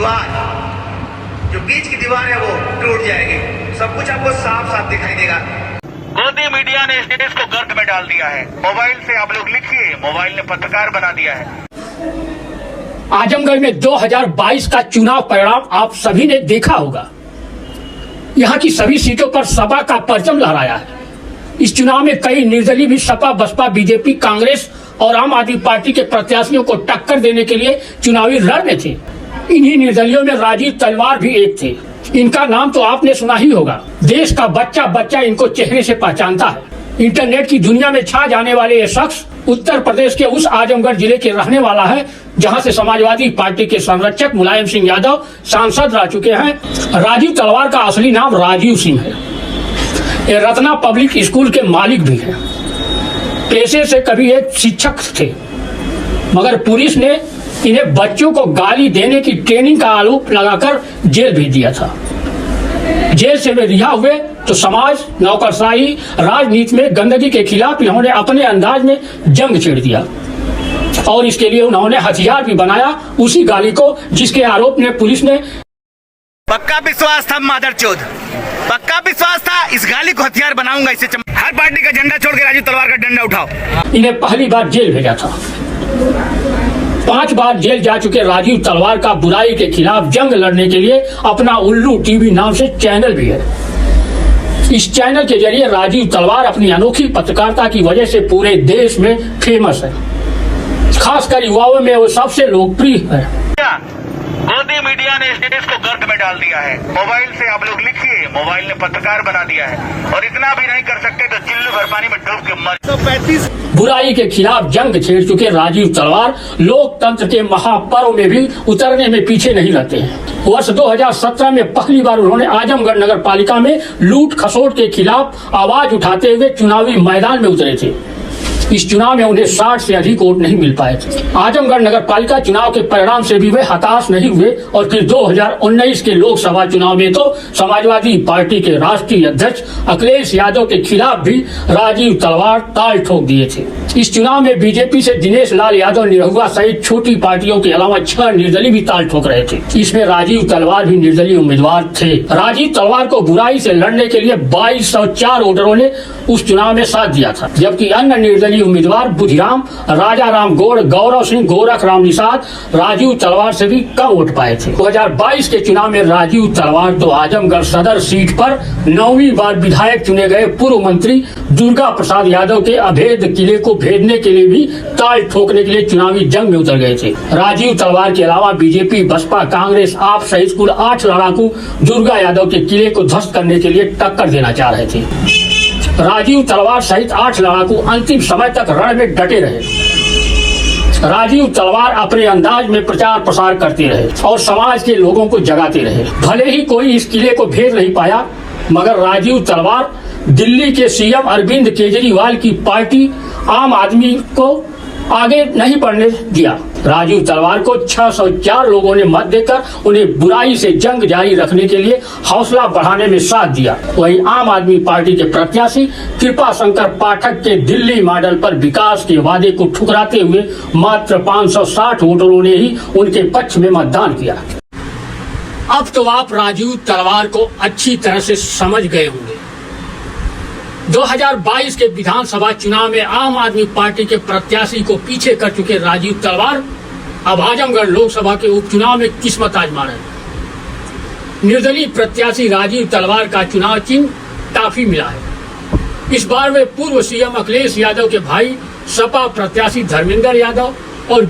दीवार, जो बीच की दीवार है वो टूट जाएगी। सब कुछ आपको साफ साफ दिखाई देगा। मोदी मीडिया ने देश को गर्त में डाल दिया है। मोबाइल से आप लोग लिखिए, मोबाइल ने पत्रकार बना दिया है। आजमगढ़ में 2022 का चुनाव परिणाम आप सभी ने देखा होगा। यहाँ की सभी सीटों पर सपा का परचम लहराया है। इस चुनाव में कई निर्दलीय भी सपा, बसपा, बीजेपी, कांग्रेस और आम आदमी पार्टी के प्रत्याशियों को टक्कर देने के लिए चुनावी रण में थे। इन्हीं निर्दलियों में राजीव तलवार भी एक थे। इनका नाम तो आपने सुना ही होगा। देश का बच्चा बच्चा इनको चेहरे से पहचानता है। इंटरनेट की दुनिया में छा जाने वाले ये शख्स उत्तर प्रदेश के उस आजमगढ़ जिले के रहने वाला है जहां से समाजवादी पार्टी के संरक्षक मुलायम सिंह यादव सांसद रह चुके हैं। राजीव तलवार का असली नाम राजीव सिंह है। ये रत्ना पब्लिक स्कूल के मालिक भी हैं। पेशे से कभी एक शिक्षक थे, मगर पुलिस ने इन्हें बच्चों को गाली देने की ट्रेनिंग का आरोप लगाकर जेल भेज दिया था। जेल से वे रिहा हुए तो समाज, नौकरशाही, राजनीति में गंदगी के खिलाफ इन्होंने अपने अंदाज में जंग छेड़ दिया और इसके लिए उन्होंने हथियार भी बनाया, उसी गाली को जिसके आरोप ने पुलिस ने पक्का विश्वास था मादरचोद, पक्का विश्वास था इस गाली को हथियार बनाऊंगा। इसे हर पार्टी का झंडा छोड़ के राजीव तलवार का डंडा उठाओ। इन्हें पहली बार जेल भेजा था। 5 बार जेल जा चुके राजीव तलवार का बुराई के खिलाफ जंग लड़ने के लिए अपना उल्लू टीवी नाम से चैनल भी है। इस चैनल के जरिए राजीव तलवार अपनी अनोखी पत्रकारिता की वजह से पूरे देश में फेमस है। खासकर युवाओं में वो सबसे लोकप्रिय है। मोदी मीडिया ने देश को गर्त में डाल दिया है। मोबाइल से आप लोग लिखिए, मोबाइल ने पत्रकार बना दिया है। और इतना भी नहीं कर सकते तो चिल्लू भर पानी में डूब के मर। 135 बुराई के खिलाफ जंग छेड़ चुके राजीव तलवार लोकतंत्र के महापर्व में भी उतरने में पीछे नहीं रहते हैं। वर्ष 2017 में पहली बार उन्होंने आजमगढ़ नगर पालिका में लूट खसोट के खिलाफ आवाज उठाते हुए चुनावी मैदान में उतरे थे। इस चुनाव में उन्हें 60 से अधिक वोट नहीं मिल पाए थे। आजमगढ़ नगर पालिका चुनाव के परिणाम से भी वे हताश नहीं हुए और फिर 2019 के लोकसभा चुनाव में तो समाजवादी पार्टी के राष्ट्रीय अध्यक्ष अखिलेश यादव के खिलाफ भी राजीव तलवार ताल ठोक दिए थे। इस चुनाव में बीजेपी से दिनेश लाल यादव निरहुआ सहित छोटी पार्टियों के अलावा 6 निर्दलीय भी ताल ठोक रहे थे। इसमें राजीव तलवार भी निर्दलीय उम्मीदवार थे। राजीव तलवार को बुराई से लड़ने के लिए 2204 वोटरों ने उस चुनाव में साथ दिया था, जबकि अन्य निर्दलीय उम्मीदवार बुधिराम, राजा राम गौड़, गौरव सिंह, गोरख राम निषाद राजीव तलवार से भी कम वोट पाए थे। 2022 के चुनाव में राजीव तलवार तो आजमगढ़ सदर सीट पर 9वीं बार विधायक चुने गए पूर्व मंत्री दुर्गा प्रसाद यादव के अभेद किले को भेदने के लिए भी ताल ठोकने के लिए चुनावी जंग में उतर गए थे। राजीव तलवार के अलावा बीजेपी, बसपा, कांग्रेस, आप सहित कुल 8 लड़ाकू दुर्गा यादव के किले को ध्वस्त करने के लिए टक्कर देना चाह रहे थे। राजीव तलवार सहित 8 लड़ाकू अंतिम समय तक रण में डटे रहे। राजीव तलवार अपने अंदाज में प्रचार प्रसार करते रहे और समाज के लोगों को जगाते रहे। भले ही कोई इस किले को भेद नहीं पाया, मगर राजीव तलवार दिल्ली के सीएम अरविंद केजरीवाल की पार्टी आम आदमी को आगे नहीं बढ़ने दिया। राजीव तलवार को 604 लोगों ने मत देकर उन्हें बुराई से जंग जारी रखने के लिए हौसला बढ़ाने में साथ दिया। वहीं आम आदमी पार्टी के प्रत्याशी कृपा शंकर पाठक के दिल्ली मॉडल पर विकास के वादे को ठुकराते हुए मात्र 560 वोटरों ने ही उनके पक्ष में मतदान किया। अब तो आप राजीव तलवार को अच्छी तरह से समझ गए होंगे। 2022 के विधानसभा चुनाव में आम आदमी पार्टी के प्रत्याशी को पीछे कर चुके राजीव तलवार अब आजमगढ़ लोकसभा के उपचुनाव में किस्मत आजमा रहे हैं। निर्दलीय प्रत्याशी राजीव तलवार का चुनाव चिन्ह टाफी मिला है। इस बार वे पूर्व सीएम अखिलेश यादव के भाई, सपा प्रत्याशी धर्मेंद्र यादव और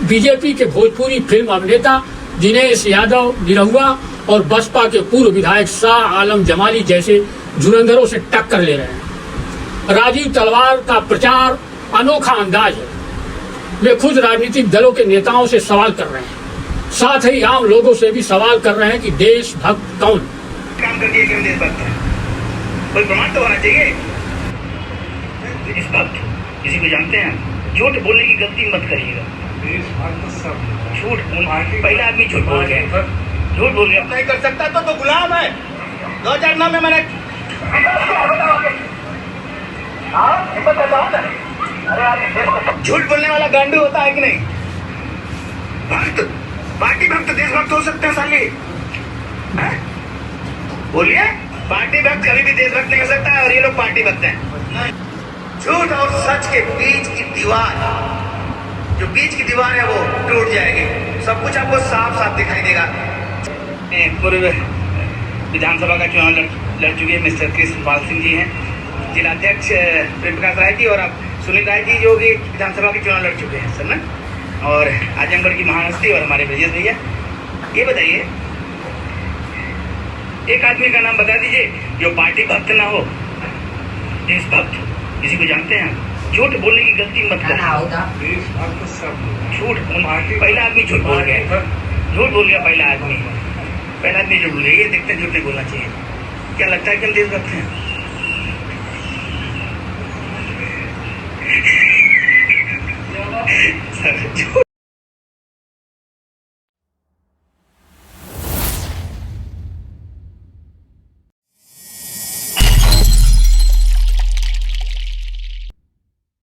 बीजेपी के भोजपुरी फिल्म अभिनेता दिनेश यादव निरहुआ और बसपा के पूर्व विधायक शाह आलम जमाली जैसे धुरंधरों से टक्कर ले रहे हैं। राजीव तलवार का प्रचार अनोखा अंदाज है। वे खुद राजनीतिक दलों के नेताओं से सवाल कर रहे हैं, साथ ही आम लोगों से भी सवाल कर रहे हैं कि देशभक्त कौन काम करके क्यों देशभक्त है? कोई प्रमाण तो होना चाहिए। देशभक्त किसी को जानते हैं? झूठ बोलने की गलती मत करिएगा। झूठ पहला आदमी झूठ बोल गया, झूठ बोल गया नहीं कर सकता तो गुलाम है। 2009 में मैंने झूठ बोलने वाला गांडू होता है कि नहीं? भक्त पार्टी भक्त देशभक्त हो सकते हैं साले? हैं? बोलिए, पार्टी भक्त कभी भी देशभक्त नहीं हो सकता है और ये लोग पार्टी भक्त हैं। झूठ और सच के बीच की दीवार, जो बीच की दीवार है वो टूट जाएगी, सब कुछ आपको साफ साफ दिखाई देगा। पूर्व विधानसभा का चुनाव लड़ चुके मिस्टर कृष्णपाल सिंह जी हैं, जिलाध्यक्ष प्रेम प्रकाश राय जी और अब सुनील राय जी जो कि विधानसभा के चुनाव लड़ चुके हैं सर ना, और आजमगढ़ की महाहस्ती और हमारे ब्रजेश भैया। ये बताइए, एक आदमी का नाम बता दीजिए जो पार्टी भक्त ना हो, देशभक्त, किसी को जानते हैं? झूठ बोलने की गलती मत करो। झूठ, पहला आदमी झूठ बोल गया, झूठ बोल गया पहला आदमी झूठ बोल गया। ये देखते हैं झूठ नहीं बोलना चाहिए। क्या लगता है कि हम देशभक्त हैं? सर झूठ